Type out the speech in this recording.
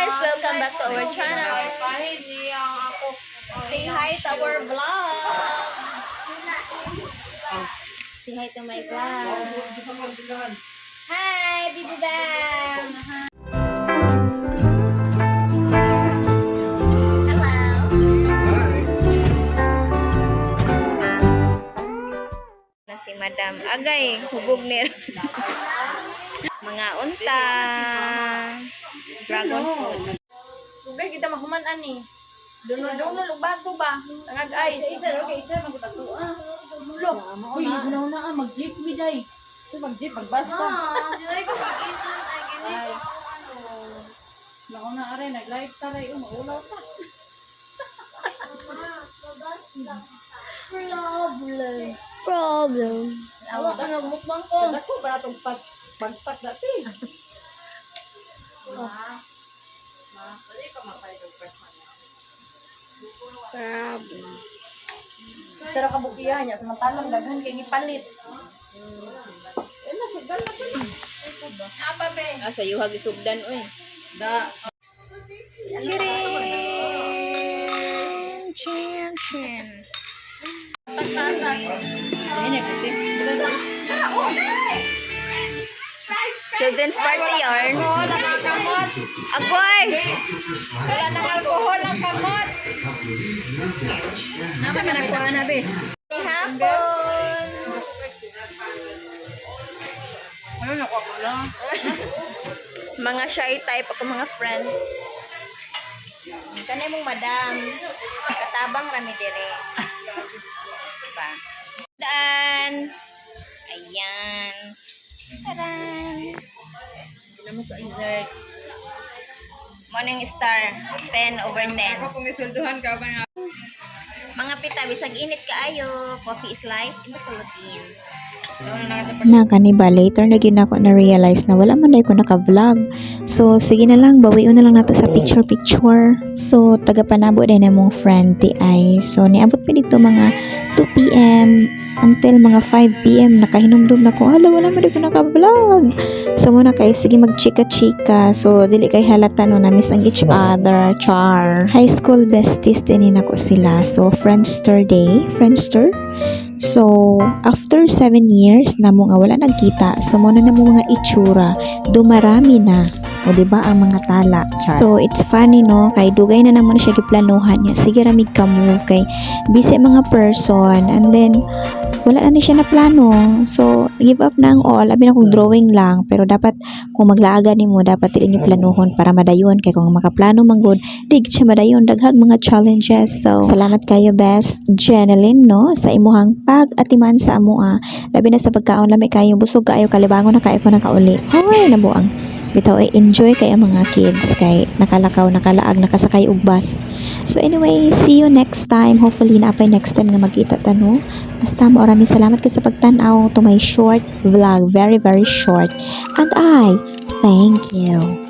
guys! Welcome back to our channel. Say hi to our vlog. Say hi to my vlog. Hi, Bibi Bam. Hello. Na si Madam Agay, hubog ni mga unta. Dragon fruit. Tubig kita mahuman ani. Duno lubaso ba? Tangag ice. Isa magtatuan. Lo. Uy, ginaw na mag-jeep mi day. Ito mag-jeep magbas pa. Dili ko mag-isan ay gini. Lako na are nag-live taray maulaw ta. Problem. Awa ta nagmukbang ko. Dako para tong pagpat dati. Problem. Pero kabukihan niya samantalang daghan kay gipalit. Apa be? Sa yuhag isugdan oy. Da. Chirin. Chin. Ini puti. Children's party yarn. Agoy! Wala nang alcohol ang kamot. Napa man nakuha na be? Hapon. Ano na ko lang? Mga shy type ako mga friends. Kanay mong madam. Katabang rami dire. Diba? Daan. Ayan. Taran. Naman sa dessert. Morning star. 10/10. Ako kung isulduhan ka ba nga? Mga pita, bisag init kaayo. Coffee is life in the Philippines. Na kaniba later na gyud ako na realize na wala man ko naka-vlog. So sige na lang bawion na lang nato sa picture. So taga Panabo din among friend ti ay. So niabot pa dito mga 2 PM until mga 5 PM nakahinumdum na ko hala wala man ko naka-vlog. So muna kay sige magchika-chika. So dili kay halata no na miss ang each other char. High school besties din nako sila. So Friendster day, Friendster. So, after 7 years na mo nga wala nagkita, so mo na mga itsura, dumarami na. O diba ang mga tala, char. So, it's funny no, kay dugay na naman siya giplanuhan niya. Sige ramig ka move kay busy mga person and then wala na siya na plano. So, give up na ang all. Abi na kung drawing lang, pero dapat kung maglaaga nimo dapat din yung planuhon para madayon kay kung makaplano man gud, dig siya madayon daghag mga challenges. So, salamat kayo best Jeneline no sa imuhang pag-atiman sa amoa. Labi na sa pagkaon lami kayo busog kaayo kalibangon na kayo ko na kauli. Hoy nabuang. Bitaw ay enjoy kay ang mga kids kay nakalakaw, nakalaag, nakasakay og bus. So anyway, see you next time. Hopefully na apay next time nga magkita tano. Basta maraming salamat kay sa pagtan-aw to my short vlog, very short. And I thank you.